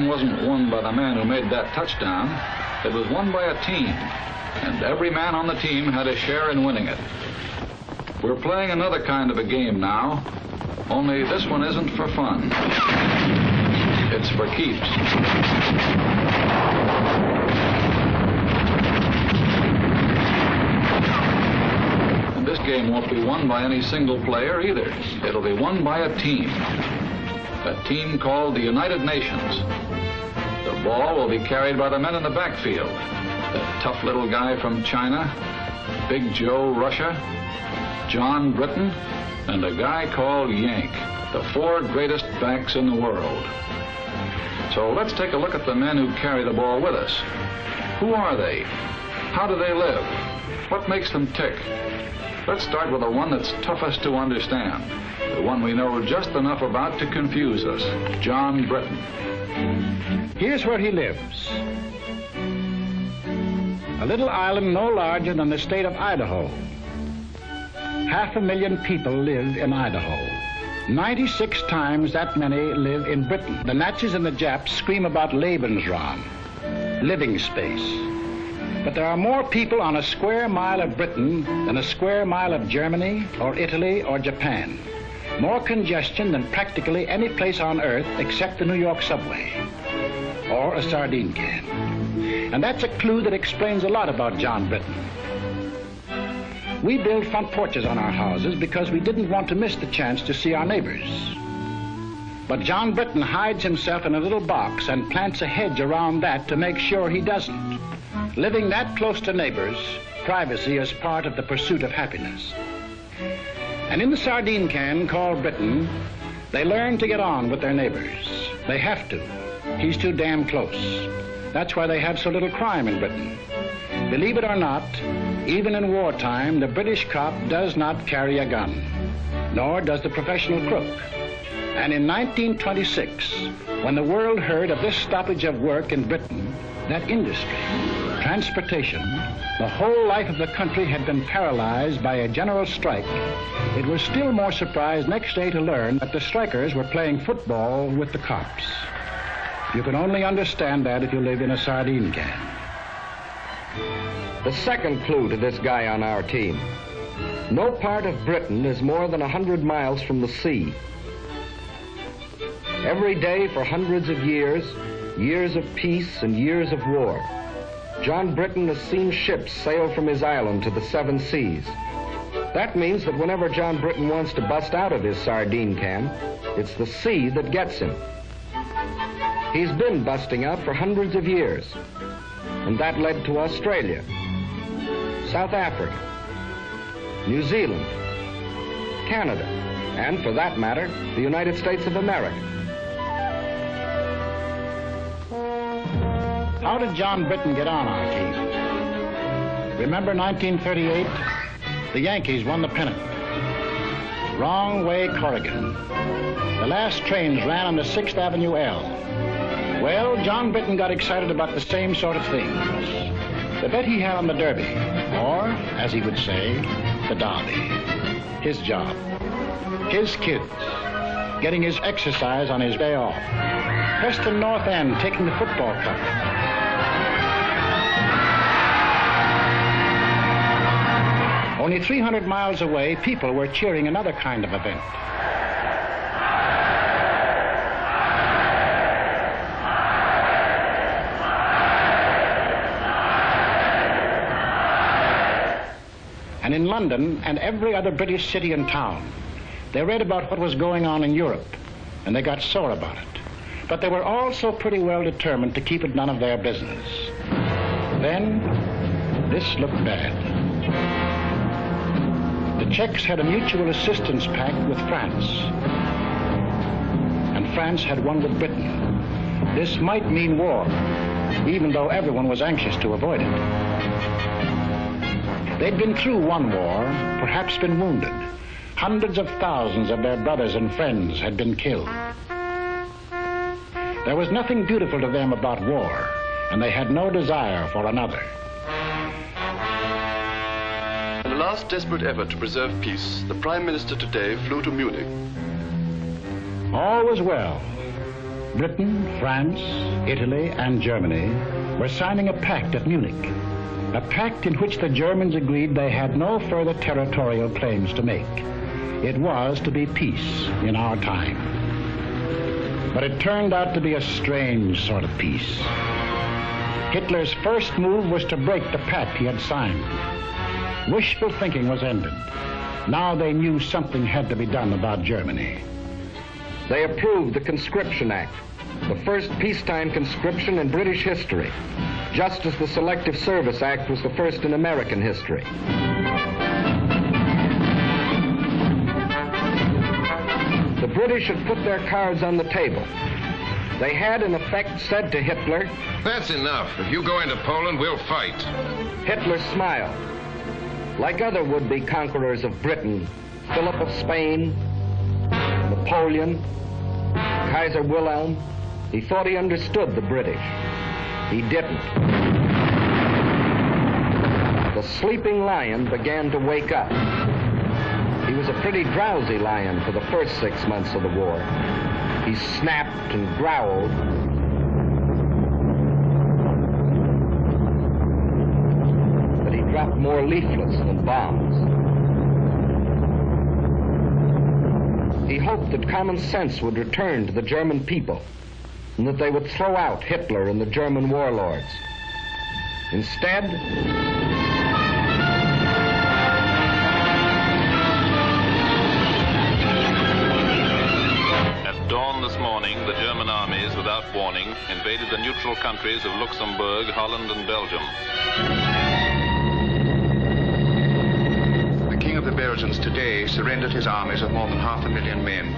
wasn't won by the man who made that touchdown. It was won by a team, and every man on the team had a share in winning it. We're playing another kind of a game now, only this one isn't for fun. It's for keeps. And this game won't be won by any single player either. It'll be won by a team called the United Nations. The ball will be carried by the men in the backfield. The tough little guy from China, Big Joe Russia, John Britton, and a guy called Yank, the 4 greatest backs in the world. So let's take a look at the men who carry the ball with us. Who are they? How do they live? What makes them tick? Let's start with the one that's toughest to understand, the one we know just enough about to confuse us, John Britton. Here's where he lives. A little island no larger than the state of Idaho. 500,000 people live in Idaho. 96 times that many live in Britain. The Nazis and the Japs scream about Lebensraum, living space. But there are more people on a square mile of Britain than a square mile of Germany or Italy or Japan. More congestion than practically any place on Earth except the New York subway or a sardine can. And that's a clue that explains a lot about John Britton. We build front porches on our houses because we didn't want to miss the chance to see our neighbors. But John Britton hides himself in a little box and plants a hedge around that to make sure he doesn't. Living that close to neighbors, privacy is part of the pursuit of happiness. And in the sardine can called Britain, they learn to get on with their neighbors. They have to. He's too damn close. That's why they have so little crime in Britain. Believe it or not, even in wartime, the British cop does not carry a gun, nor does the professional crook. And in 1926, when the world heard of this stoppage of work in Britain, that industry, transportation, the whole life of the country had been paralyzed by a general strike, it was still more surprised next day to learn that the strikers were playing football with the cops. You can only understand that if you live in a sardine can. The second clue to this guy on our team. No part of Britain is more than 100 miles from the sea. Every day for hundreds of years, years of peace and years of war, John Britton has seen ships sail from his island to the 7 seas. That means that whenever John Britton wants to bust out of his sardine can, it's the sea that gets him. He's been busting out for hundreds of years, and that led to Australia, South Africa, New Zealand, Canada, and for that matter, the United States of America. How did John Britton get on our team? Remember 1938? The Yankees won the pennant. Wrong way, Corrigan. The last trains ran on the 6th Avenue L. Well, John Britton got excited about the same sort of things. The bet he had on the Derby, or, as he would say, the Derby. His job. His kids. Getting his exercise on his day off. Preston North End taking the football cup. Only 300 miles away, people were cheering another kind of event. And in London and every other British city and town, they read about what was going on in Europe, and they got sore about it. But they were also pretty well determined to keep it none of their business. Then, this looked bad. The Czechs had a mutual assistance pact with France, and France had one with Britain. This might mean war, even though everyone was anxious to avoid it. They'd been through one war, perhaps been wounded. Hundreds of thousands of their brothers and friends had been killed. There was nothing beautiful to them about war, and they had no desire for another. In the last desperate effort to preserve peace, the Prime Minister today flew to Munich. All was well. Britain, France, Italy, and Germany were signing a pact at Munich, a pact in which the Germans agreed they had no further territorial claims to make. It was to be peace in our time. But it turned out to be a strange sort of peace. Hitler's first move was to break the pact he had signed. Wishful thinking was ended. Now they knew something had to be done about Germany. They approved the Conscription Act, the first peacetime conscription in British history, just as the Selective Service Act was the first in American history. The British had put their cards on the table. They had, in effect, said to Hitler, "That's enough. If you go into Poland, we'll fight." Hitler smiled. Like other would-be conquerors of Britain, Philip of Spain, Napoleon, Kaiser Wilhelm, he thought he understood the British. He didn't. The sleeping lion began to wake up. He was a pretty drowsy lion for the first 6 months of the war. He snapped and growled. But he dropped more leaflets than bombs. He hoped that common sense would return to the German people and that they would throw out Hitler and the German warlords. Instead, at dawn this morning, the German armies, without warning, invaded the neutral countries of Luxembourg, Holland, and Belgium. The King of the Belgians today surrendered his armies of more than 500,000 men.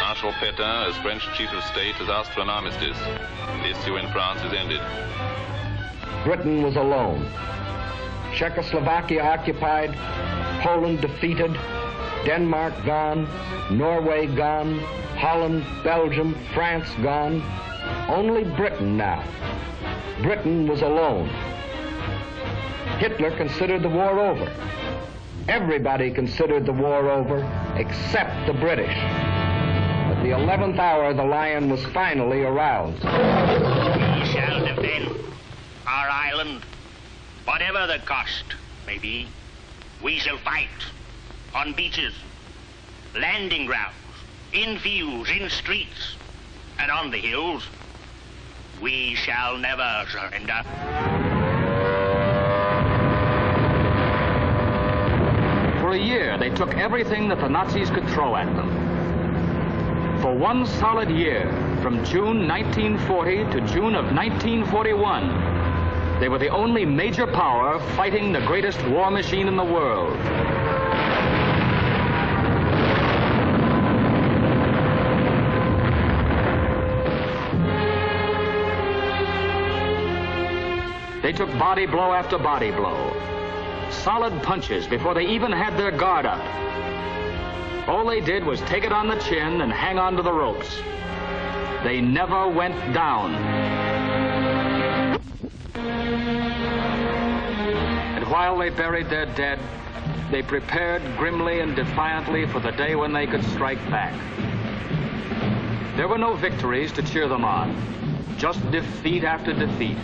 Marshal Pétain, as French chief of state, has asked for an armistice. The issue in France is ended. Britain was alone. Czechoslovakia occupied, Poland defeated, Denmark gone, Norway gone, Holland, Belgium, France gone. Only Britain now. Britain was alone. Hitler considered the war over. Everybody considered the war over except the British. At the 11th hour, the lion was finally aroused. We shall defend our island, whatever the cost may be. We shall fight on beaches, landing grounds, in fields, in streets, and on the hills. We shall never surrender. For a year, they took everything that the Nazis could throw at them. For one solid year, from June 1940 to June of 1941, they were the only major power fighting the greatest war machine in the world. They took body blow after body blow. Solid punches before they even had their guard up. All they did was take it on the chin and hang on to the ropes. They never went down. And while they buried their dead, they prepared grimly and defiantly for the day when they could strike back. There were no victories to cheer them on, just defeat after defeat.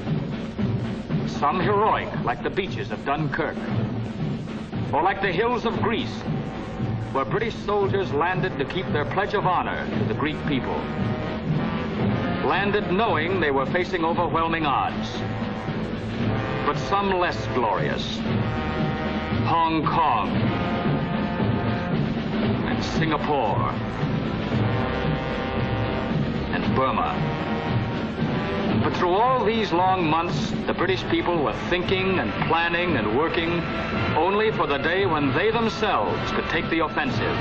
Some heroic, like the beaches of Dunkirk, or like the hills of Greece, where British soldiers landed to keep their pledge of honor to the Greek people. Landed knowing they were facing overwhelming odds. But some less glorious. Hong Kong and Singapore and Burma. But through all these long months, the British people were thinking and planning and working only for the day when they themselves could take the offensive.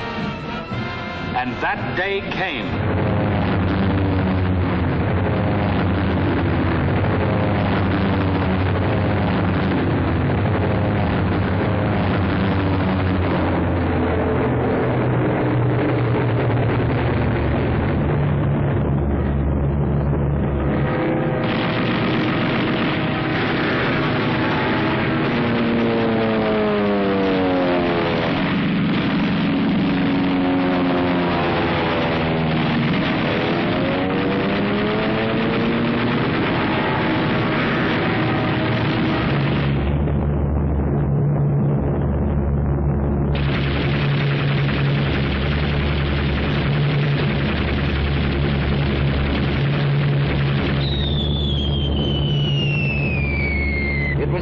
And that day came.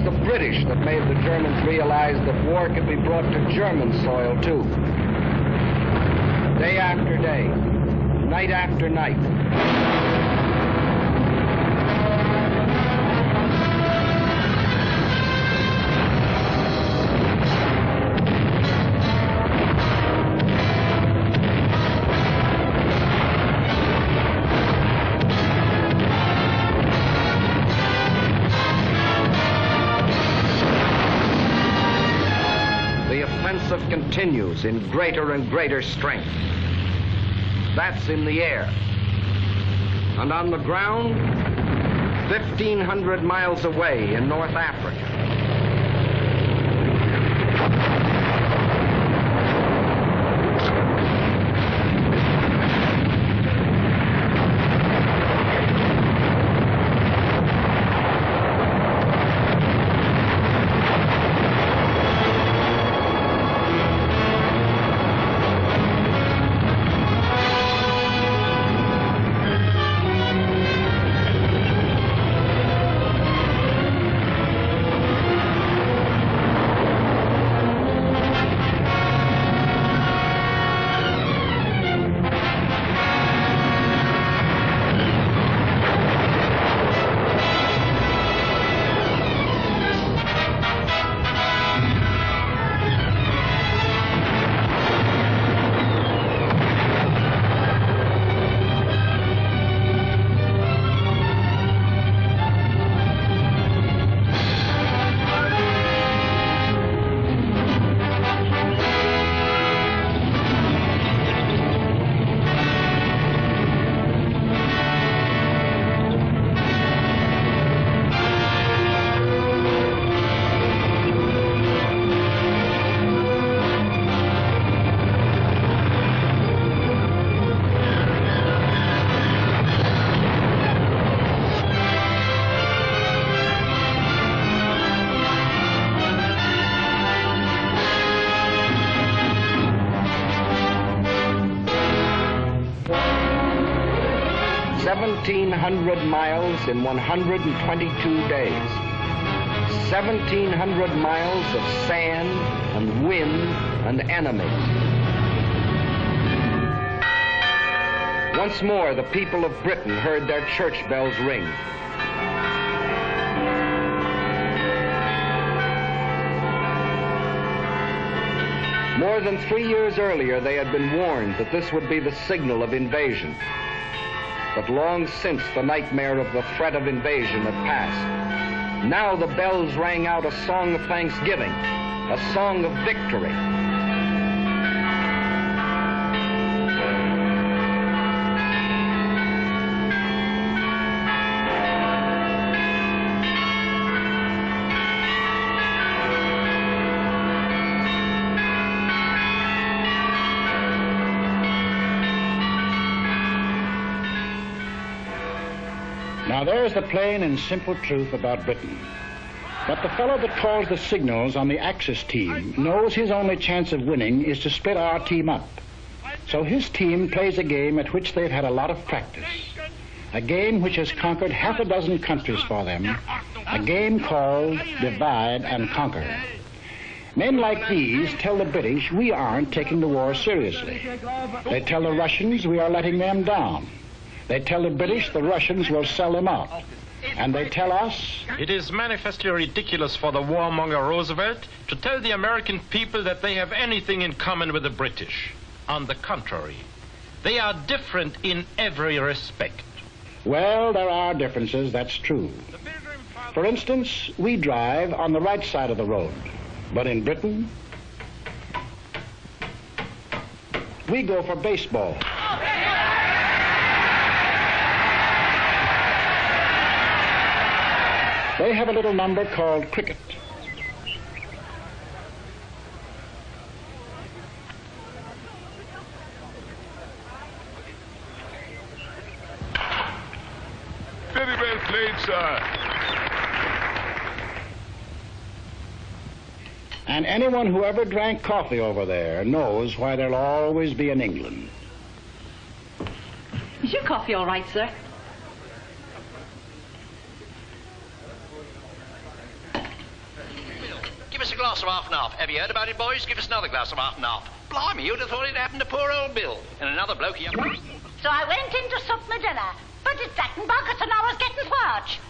was the British that made the Germans realize that war could be brought to German soil, too. Day after day, night after night. Continues in greater and greater strength. That's in the air. And on the ground, 1,500 miles away in North Africa. $1,700 miles in 122 days. 1,700 miles of sand and wind and enemies. Once more, the people of Britain heard their church bells ring. More than 3 years earlier, they had been warned that this would be the signal of invasion. But long since the nightmare of the threat of invasion had passed. Now the bells rang out a song of thanksgiving, a song of victory. Now there's the plain and simple truth about Britain. But the fellow that calls the signals on the Axis team knows his only chance of winning is to split our team up. So his team plays a game at which they've had a lot of practice. A game which has conquered half a dozen countries for them. A game called Divide and Conquer. Men like these tell the British we aren't taking the war seriously. They tell the Russians we are letting them down. They tell the British the Russians will sell them out. And they tell us... It is manifestly ridiculous for the warmonger Roosevelt to tell the American people that they have anything in common with the British. On the contrary, they are different in every respect. Well, there are differences, that's true. For instance, we drive on the right side of the road. But in Britain, we go for baseball. They have a little number called cricket. Very well played, sir. And anyone who ever drank coffee over there knows why there'll always be an England. Is your coffee all right, sir? give us a glass of half and half. Have you heard about it, boys? Give us another glass of half and half. Blimey, you'd have thought it happened to poor old Bill. And another bloke here. So I went in to sup my dinner, but it's that in buckets and I was getting parched.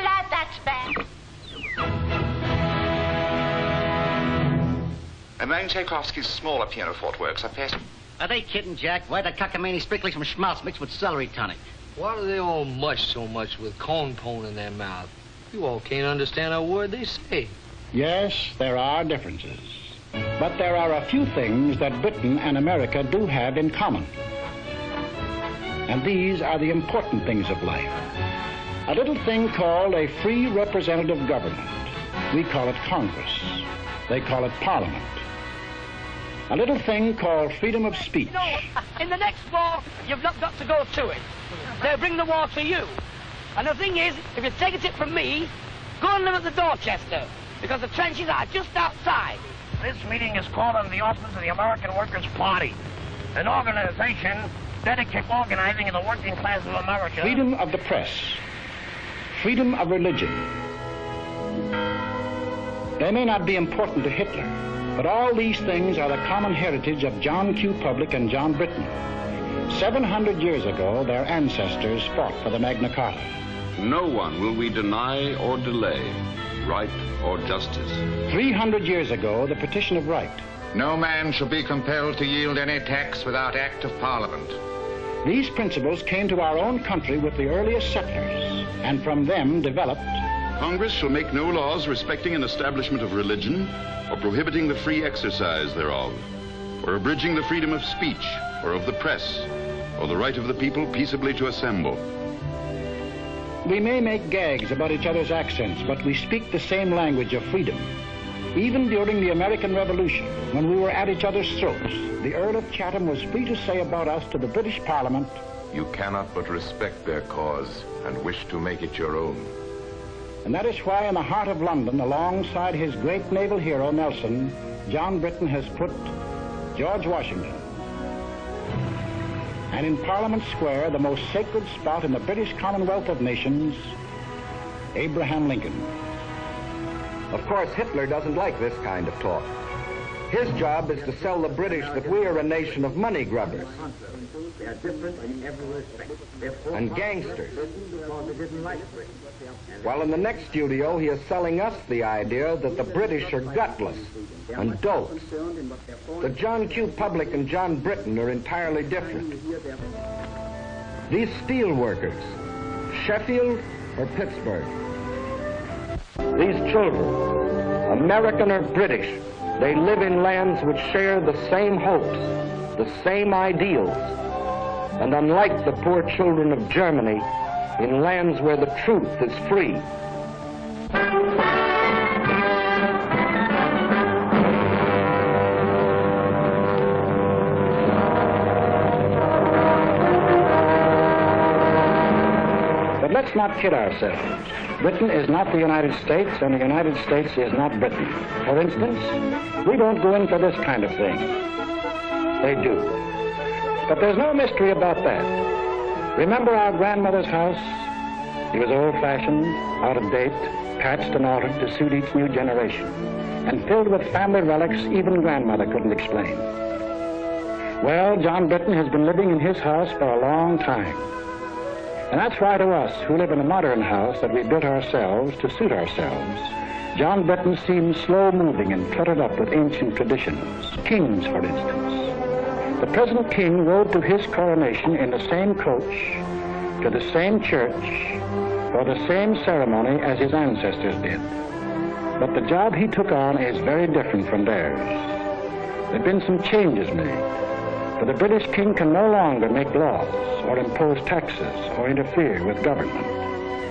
Lad, that's bad. Moan Tchaikovsky's smaller pianoforte works are best. Are they kidding, Jack? Why the cockamamie sprinkling some schmaltz mixed with celery tonic? Why do they all mush so much with corn pone in their mouth? You all can't understand a word they say. Yes, there are differences. But there are a few things that Britain and America do have in common. And these are the important things of life. A little thing called a free representative government. We call it Congress. They call it Parliament. A little thing called freedom of speech. No, in the next war, you've not got to go to it. They'll bring the war to you. And the thing is, if you take it from me, go and live at the Dorchester, because the trenches are just outside. This meeting is called under the auspices of the American Workers' Party, an organization dedicated to organizing in the working class of America. Freedom of the press. Freedom of religion. They may not be important to Hitler, but all these things are the common heritage of John Q. Public and John Britton. 700 years ago, their ancestors fought for the Magna Carta. No one will we deny or delay right or justice. 300 years ago, the Petition of Right. No man shall be compelled to yield any tax without act of Parliament. These principles came to our own country with the earliest settlers, and from them developed. Congress shall make no laws respecting an establishment of religion, or prohibiting the free exercise thereof, or abridging the freedom of speech, or of the press, or the right of the people peaceably to assemble. We may make gags about each other's accents, but we speak the same language of freedom. Even during the American Revolution, when we were at each other's throats, the Earl of Chatham was free to say about us to the British Parliament, "You cannot but respect their cause and wish to make it your own." And that is why in the heart of London, alongside his great naval hero, Nelson, John Britton has put George Washington. And in Parliament Square, the most sacred spot in the British Commonwealth of Nations, Abraham Lincoln. Of course, Hitler doesn't like this kind of talk. His job is to sell the British that we are a nation of money grubbers and gangsters. While in the next studio, he is selling us the idea that the British are gutless and dolts. That John Q. Public and John Britton are entirely different. These steel workers, Sheffield or Pittsburgh. These children, American or British, they live in lands which share the same hopes, the same ideals, and unlike the poor children of Germany, in lands where the truth is free. But let's not kid ourselves. Britain is not the United States, and the United States is not Britain. For instance, we don't go in for this kind of thing. They do. But there's no mystery about that. Remember our grandmother's house? It was old-fashioned, out of date, patched and altered to suit each new generation, and filled with family relics even grandmother couldn't explain. Well, John Britton has been living in his house for a long time. And that's why to us, who live in a modern house that we built ourselves to suit ourselves, John Britton seems slow-moving and cluttered up with ancient traditions. Kings, for instance. The present king rode to his coronation in the same coach, to the same church, for the same ceremony as his ancestors did. But the job he took on is very different from theirs. There have been some changes made. For the British king can no longer make laws or impose taxes or interfere with government.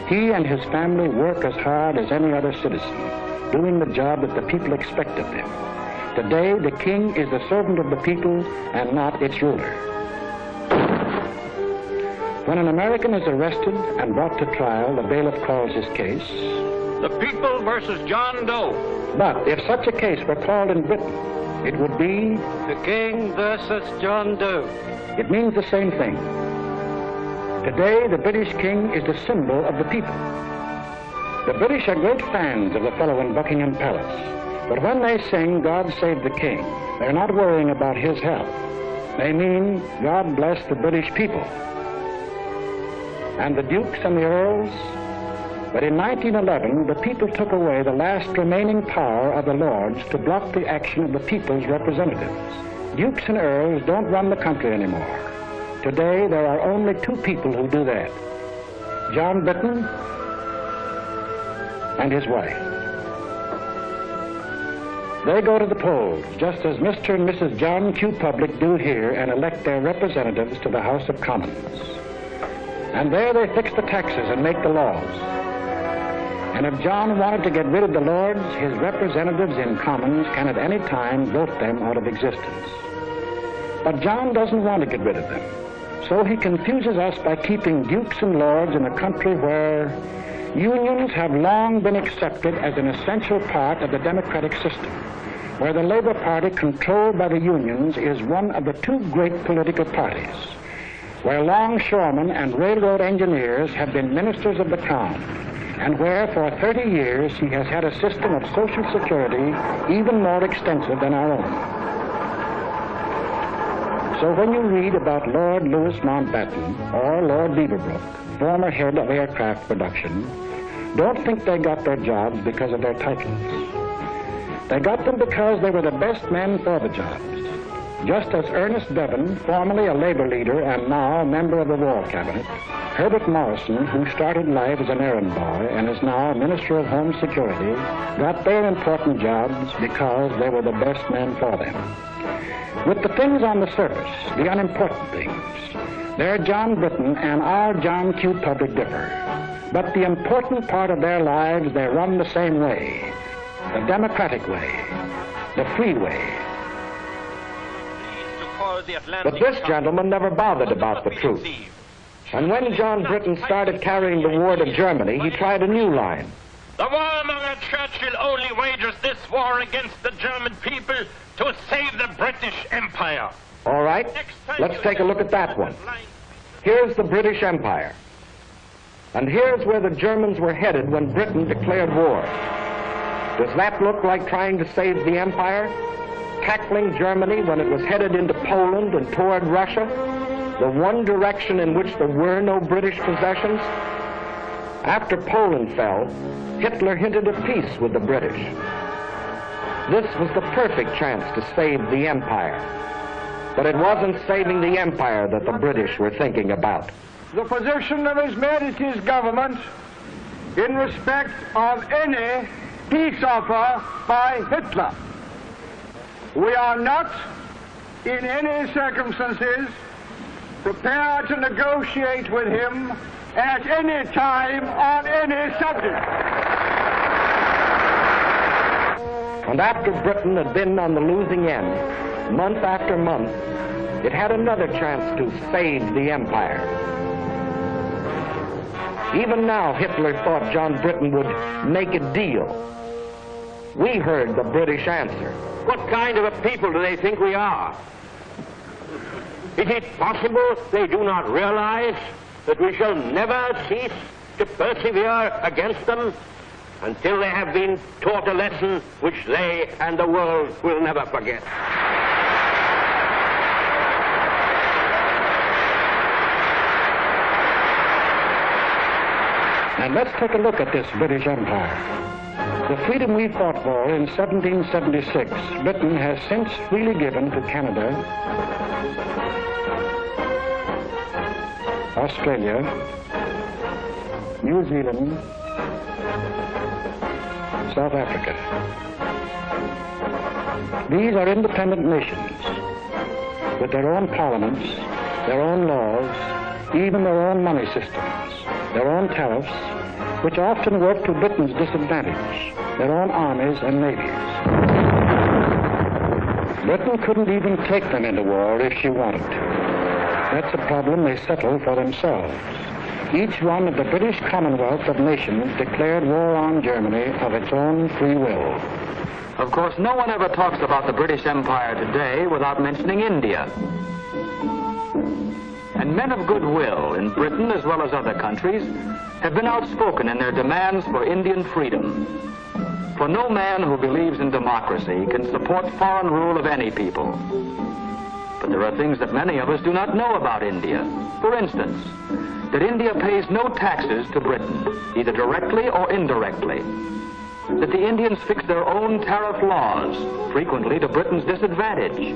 He and his family work as hard as any other citizen, doing the job that the people expect of them. Today, the king is the servant of the people and not its ruler. When an American is arrested and brought to trial, the bailiff calls his case The People versus John Doe. But if such a case were called in Britain, it would be The King versus John Doe. It means the same thing. Today, the British king is the symbol of the people. The British are great fans of the fellow in Buckingham Palace, But when they sing God Save the King, they're not worrying about his health. They mean God bless the British people. And the dukes and the earls. But in 1911, the people took away the last remaining power of the lords to block the action of the people's representatives. Dukes and earls don't run the country anymore. Today, there are only two people who do that. John Britton and his wife. They go to the polls, just as Mr. and Mrs. John Q. Public do here, and elect their representatives to the House of Commons. And there they fix the taxes and make the laws. And if John wanted to get rid of the lords, his representatives in Commons can at any time vote them out of existence. But John doesn't want to get rid of them. So he confuses us by keeping dukes and lords in a country where unions have long been accepted as an essential part of the democratic system, where the Labor Party, controlled by the unions, is one of the two great political parties, where longshoremen and railroad engineers have been ministers of the Crown, and where for 30 years he has had a system of Social Security even more extensive than our own. So when you read about Lord Louis Mountbatten or Lord Beaverbrook, former head of aircraft production, don't think they got their jobs because of their titles. They got them because they were the best men for the jobs. Just as Ernest Bevin, formerly a labor leader and now a member of the War Cabinet, Herbert Morrison, who started life as an errand boy and is now Minister of Home Security, got their important jobs because they were the best men for them. With the things on the surface, the unimportant things, their John Britton and our John Q. Public differ. But the important part of their lives, they run the same way. The democratic way. The free way. But this gentleman never bothered about the truth. And when John Britton started carrying the war to Germany, he tried a new line. The warmonger Churchill only wages this war against the German people to save the British Empire. All right, let's take a look at that one. Here's the British Empire. And here's where the Germans were headed when Britain declared war. Does that look like trying to save the empire? Tackling Germany when it was headed into Poland and toward Russia? The one direction in which there were no British possessions? After Poland fell, Hitler hinted of peace with the British. This was the perfect chance to save the empire. But it wasn't saving the empire that the British were thinking about. The position of His Majesty's government in respect of any peace offer by Hitler. We are not, in any circumstances, prepared to negotiate with him at any time on any subject. And after Britain had been on the losing end, month after month, it had another chance to save the empire. Even now, Hitler thought John Britton would make a deal. We heard the British answer. What kind of a people do they think we are? Is it possible they do not realize that we shall never cease to persevere against them until they have been taught a lesson which they and the world will never forget? And let's take a look at this British Empire. The freedom we fought for in 1776, Britain has since freely given to Canada, Australia, New Zealand, South Africa. These are independent nations with their own parliaments, their own laws, even their own money systems, their own tariffs, which often work to Britain's disadvantage, their own armies and navies. Britain couldn't even take them into war if she wanted to. That's a problem they settle for themselves. Each one of the British Commonwealth of Nations declared war on Germany of its own free will. Of course, no one ever talks about the British Empire today without mentioning India. And men of goodwill in Britain, as well as other countries, have been outspoken in their demands for Indian freedom. For no man who believes in democracy can support foreign rule of any people. But there are things that many of us do not know about India. For instance, that India pays no taxes to Britain, either directly or indirectly. That the Indians fix their own tariff laws, frequently to Britain's disadvantage.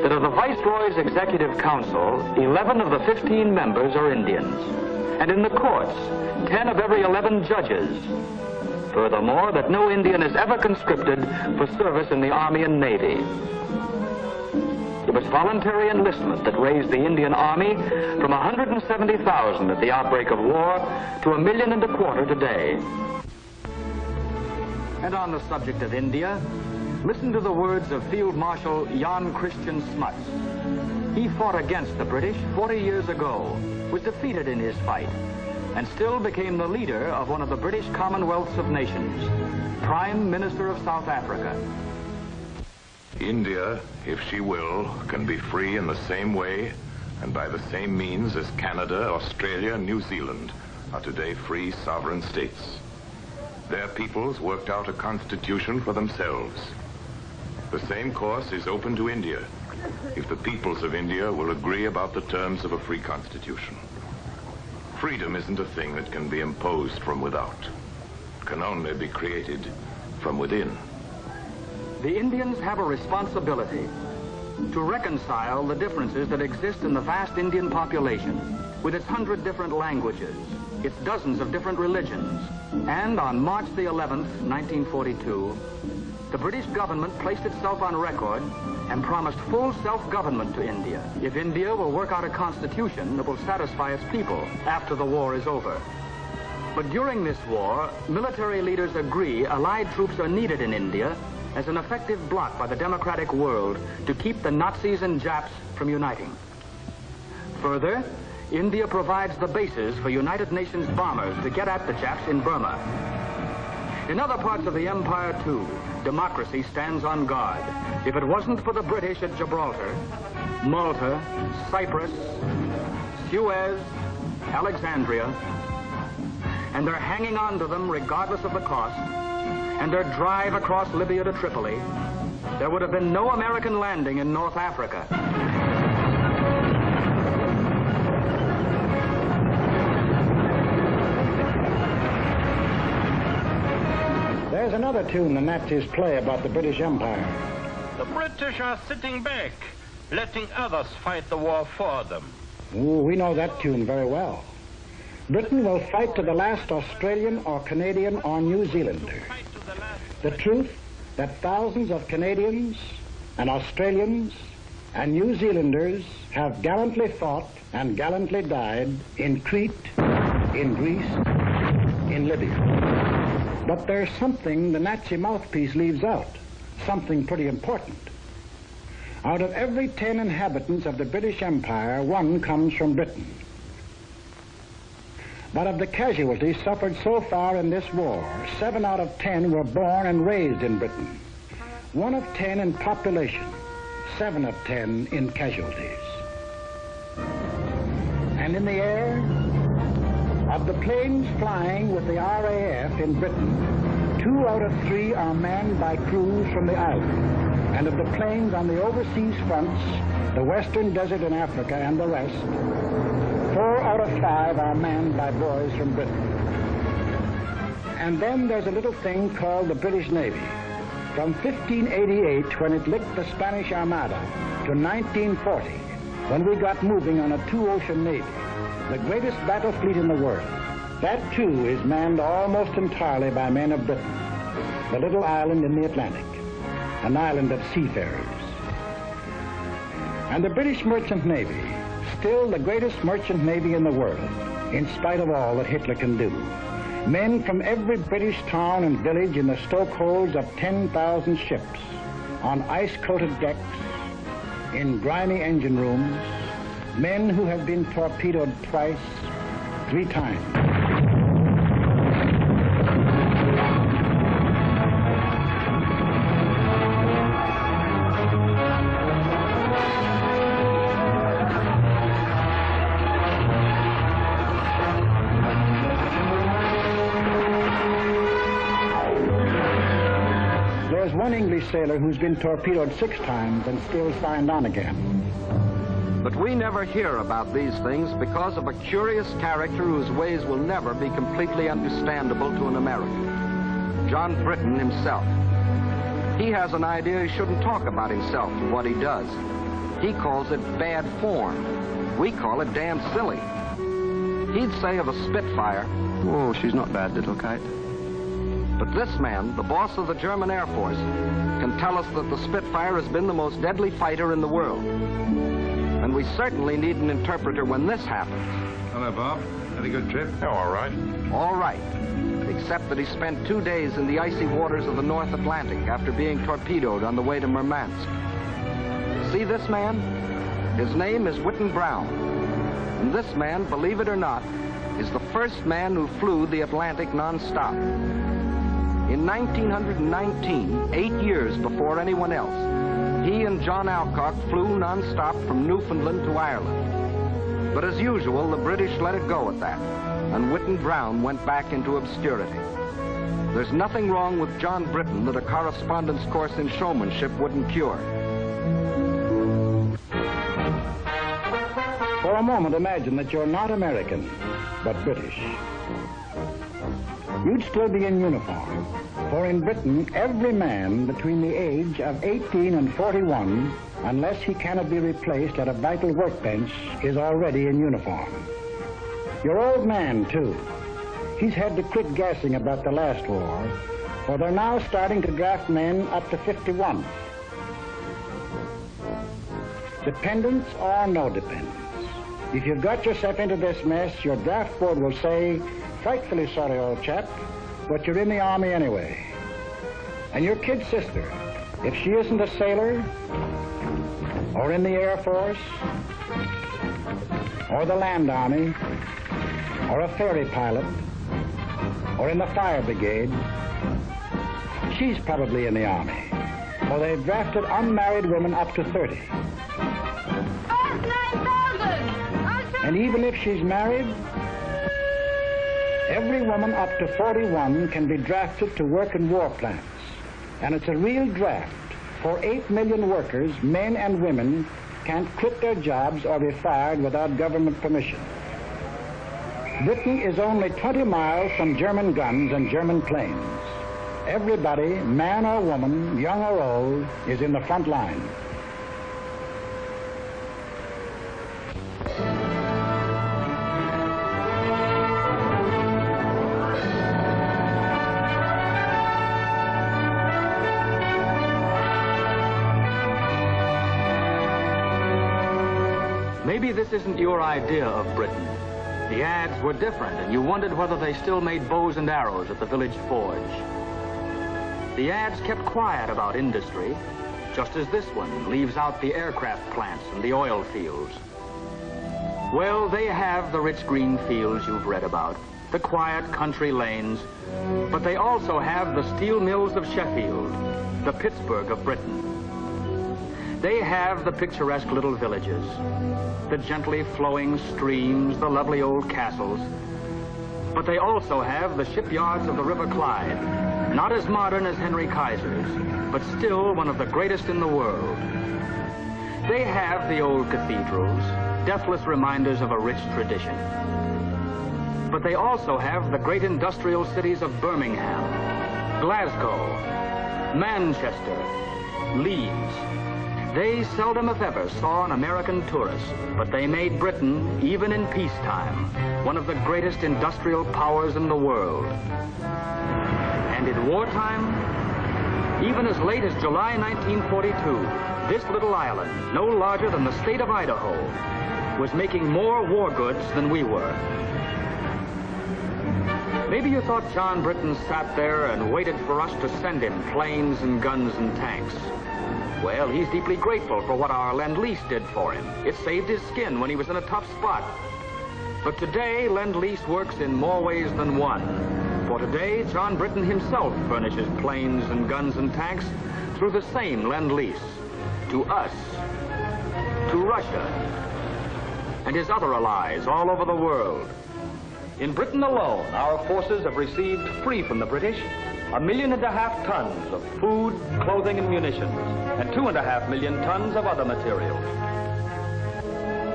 That of the Viceroy's Executive Council, 11 of the 15 members are Indians. And in the courts, 10 of every 11 judges. Furthermore, that no Indian is ever conscripted for service in the Army and Navy. It was voluntary enlistment that raised the Indian Army from 170,000 at the outbreak of war to 1.25 million today. And on the subject of India, listen to the words of Field Marshal Jan Christian Smuts. He fought against the British 40 years ago, was defeated in his fight, and still became the leader of one of the British Commonwealths of Nations, Prime Minister of South Africa. India, if she will, can be free in the same way and by the same means as Canada, Australia, and New Zealand are today free sovereign states. Their peoples worked out a constitution for themselves. The same course is open to India if the peoples of India will agree about the terms of a free constitution. Freedom isn't a thing that can be imposed from without. It can only be created from within. The Indians have a responsibility to reconcile the differences that exist in the vast Indian population with its 100 different languages, its dozens of different religions. And on March the 11th, 1942, the British government placed itself on record and promised full self-government to India if India will work out a constitution that will satisfy its people after the war is over. But during this war, military leaders agree Allied troops are needed in India as an effective bloc by the democratic world to keep the Nazis and Japs from uniting. Further, India provides the bases for United Nations bombers to get at the Japs in Burma. In other parts of the empire, too, democracy stands on guard. If it wasn't for the British at Gibraltar, Malta, Cyprus, Suez, Alexandria, and they're hanging on to them regardless of the cost, and their drive across Libya to Tripoli, there would have been no American landing in North Africa. There's another tune the Nazis play about the British Empire. The British are sitting back, letting others fight the war for them. Ooh, we know that tune very well. Britain will fight to the last Australian or Canadian or New Zealander. The truth that thousands of Canadians and Australians and New Zealanders have gallantly fought and gallantly died in Crete, in Greece, in Libya. But there's something the Nazi mouthpiece leaves out, something pretty important. Out of every 10 inhabitants of the British Empire, 1 comes from Britain. But of the casualties suffered so far in this war, 7 out of 10 were born and raised in Britain. 1 of 10 in population, 7 of 10 in casualties. And in the air, of the planes flying with the RAF in Britain, 2 out of 3 are manned by crews from the island. And of the planes on the overseas fronts, the Western Desert in Africa and the rest, 4 out of 5 are manned by boys from Britain. And then there's a little thing called the British Navy. From 1588, when it licked the Spanish Armada, to 1940, when we got moving on a 2-ocean navy, the greatest battle fleet in the world. That, too, is manned almost entirely by men of Britain, the little island in the Atlantic, an island of seafarers. And the British Merchant Navy, still the greatest merchant navy in the world, in spite of all that Hitler can do. Men from every British town and village in the stokeholds of 10,000 ships, on ice-coated decks, in grimy engine rooms, men who have been torpedoed twice, 3 times. one English sailor who's been torpedoed 6 times and still signed on again. But we never hear about these things because of a curious character whose ways will never be completely understandable to an American. John Britton himself. He has an idea he shouldn't talk about himself and what he does. He calls it bad form. We call it damn silly. He'd say of a Spitfire, "Oh, she's not bad, little kite." But this man, the boss of the German Air Force, can tell us that the Spitfire has been the most deadly fighter in the world. And we certainly need an interpreter when this happens. Hello, Bob. Had a good trip? Oh, all right. All right. Except that he spent 2 days in the icy waters of the North Atlantic after being torpedoed on the way to Murmansk. See this man? His name is Whitten Brown. And this man, believe it or not, is the first man who flew the Atlantic non-stop. In 1919, 8 years before anyone else, he and John Alcock flew non-stop from Newfoundland to Ireland. But as usual, the British let it go at that, and Whitten Brown went back into obscurity. There's nothing wrong with John Britton that a correspondence course in showmanship wouldn't cure. For a moment, imagine that you're not American, but British. You'd still be in uniform, for in Britain, every man between the age of 18 and 41, unless he cannot be replaced at a vital workbench, is already in uniform. Your old man, too. He's had to quit gassing about the last war, for they're now starting to draft men up to 51. Dependents or no dependents. If you've got yourself into this mess, your draft board will say, "Frightfully sorry, old chap, but you're in the Army anyway." And your kid sister, if she isn't a sailor, or in the Air Force, or the Land Army, or a ferry pilot, or in the Fire Brigade, she's probably in the Army, for they've drafted unmarried women up to 30. And even if she's married, every woman up to 41 can be drafted to work in war plants. And it's a real draft, for 8 million workers, men and women, can't quit their jobs or be fired without government permission. Britain is only 20 miles from German guns and German planes. Everybody, man or woman, young or old, is in the front line. Maybe this isn't your idea of Britain. The ads were different, and you wondered whether they still made bows and arrows at the village forge. The ads kept quiet about industry, just as this one leaves out the aircraft plants and the oil fields. Well, they have the rich green fields you've read about, the quiet country lanes, but they also have the steel mills of Sheffield, the Pittsburgh of Britain. They have the picturesque little villages, the gently flowing streams, the lovely old castles. But they also have the shipyards of the River Clyde, not as modern as Henry Kaiser's, but still one of the greatest in the world. They have the old cathedrals, deathless reminders of a rich tradition. But they also have the great industrial cities of Birmingham, Glasgow, Manchester, Leeds. They seldom, if ever, saw an American tourist, but they made Britain, even in peacetime, one of the greatest industrial powers in the world. And in wartime, even as late as July 1942, this little island, no larger than the state of Idaho, was making more war goods than we were. Maybe you thought John Britton sat there and waited for us to send him planes and guns and tanks. Well, he's deeply grateful for what our Lend-Lease did for him. It saved his skin when he was in a tough spot. But today, Lend-Lease works in more ways than one. For today, John Britton himself furnishes planes and guns and tanks through the same Lend-Lease. To us, to Russia, and his other allies all over the world. In Britain alone, our forces have received, free from the British, 1.5 million tons of food, clothing, and munitions, and 2.5 million tons of other materials.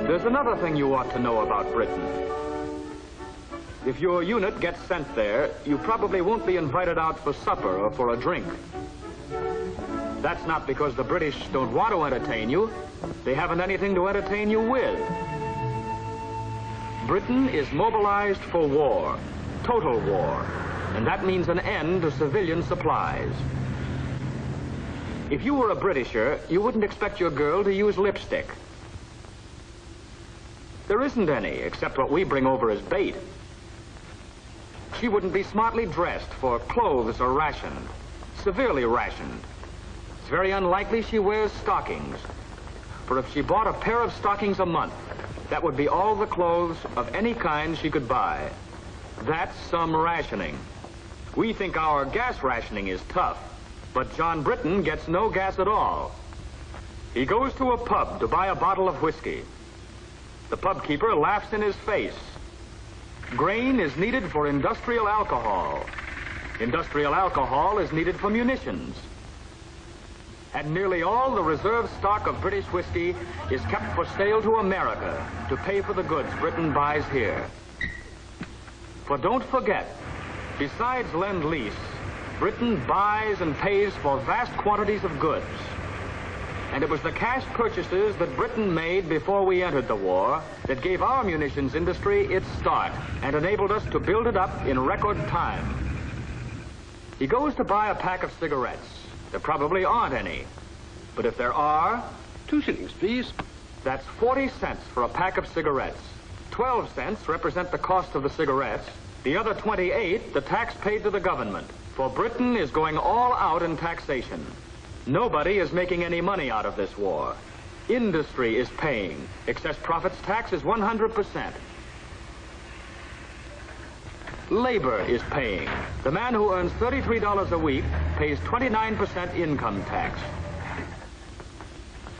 There's another thing you ought to know about Britain. If your unit gets sent there, you probably won't be invited out for supper or for a drink. That's not because the British don't want to entertain you. They haven't anything to entertain you with. Britain is mobilized for war, total war, and that means an end to civilian supplies. If you were a Britisher, you wouldn't expect your girl to use lipstick. There isn't any, except what we bring over as bait. She wouldn't be smartly dressed, for clothes are rationed, severely rationed. It's very unlikely she wears stockings, for if she bought a pair of stockings a month, that would be all the clothes of any kind she could buy. That's some rationing. We think our gas rationing is tough, but John Britton gets no gas at all. He goes to a pub to buy a bottle of whiskey. The pub keeper laughs in his face. Grain is needed for industrial alcohol. Industrial alcohol is needed for munitions. And nearly all the reserve stock of British whiskey is kept for sale to America to pay for the goods Britain buys here. For don't forget, besides Lend-Lease, Britain buys and pays for vast quantities of goods. And it was the cash purchases that Britain made before we entered the war that gave our munitions industry its start and enabled us to build it up in record time. He goes to buy a pack of cigarettes. There probably aren't any. But if there are, 2 shillings, please. That's 40 cents for a pack of cigarettes. 12 cents represent the cost of the cigarettes. The other 28, the tax paid to the government. For Britain is going all out in taxation. Nobody is making any money out of this war. Industry is paying. Excess profits tax is 100%. Labor is paying. The man who earns $33 a week pays 29% income tax.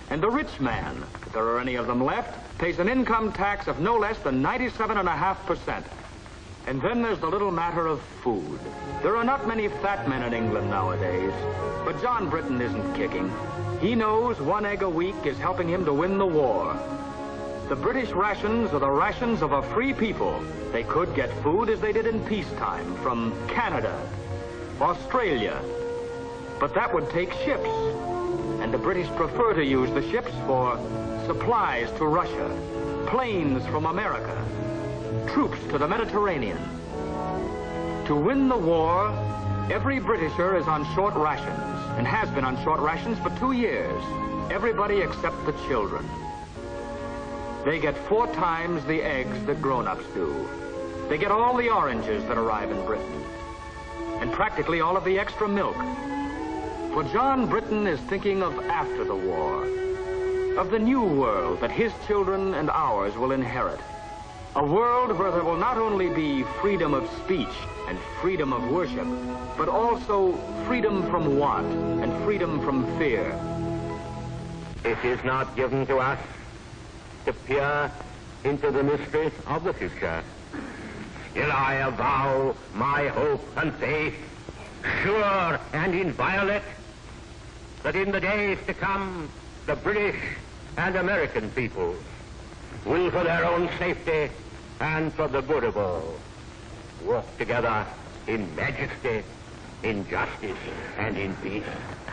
And the rich man, if there are any of them left, pays an income tax of no less than 97.5%. And then there's the little matter of food. There are not many fat men in England nowadays, but John Britton isn't kicking. He knows 1 egg a week is helping him to win the war. The British rations are the rations of a free people. They could get food as they did in peacetime from Canada, Australia, but that would take ships, and the British prefer to use the ships for supplies to Russia, planes from America, troops to the Mediterranean. To win the war, every Britisher is on short rations and has been on short rations for 2 years. Everybody except the children. They get 4 times the eggs that grown-ups do. They get all the oranges that arrive in Britain, and practically all of the extra milk. For John Britton is thinking of after the war, of the new world that his children and ours will inherit. A world where there will not only be freedom of speech and freedom of worship, but also freedom from want and freedom from fear. It is not given to us to peer into the mysteries of the future. Still I avow my hope and faith, sure and inviolate, that in the days to come, the British and American peoples will, for their own safety and for the good of all, work together in majesty, in justice, and in peace.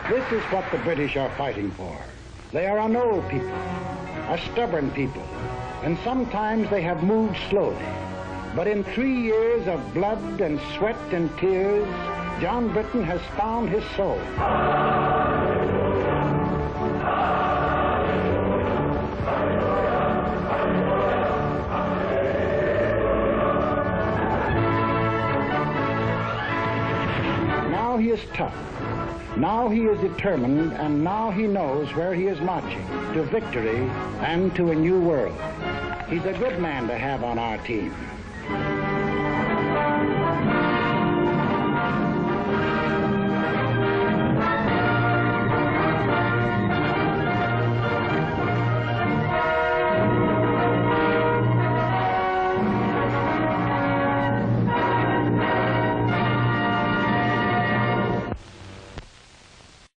This is what the British are fighting for. They are an old people, a stubborn people, and sometimes they have moved slowly. But in 3 years of blood and sweat and tears, John Britton has found his soul. Now he is tough. Now he is determined, and now he knows where he is marching, to victory and to a new world. He's a good man to have on our team.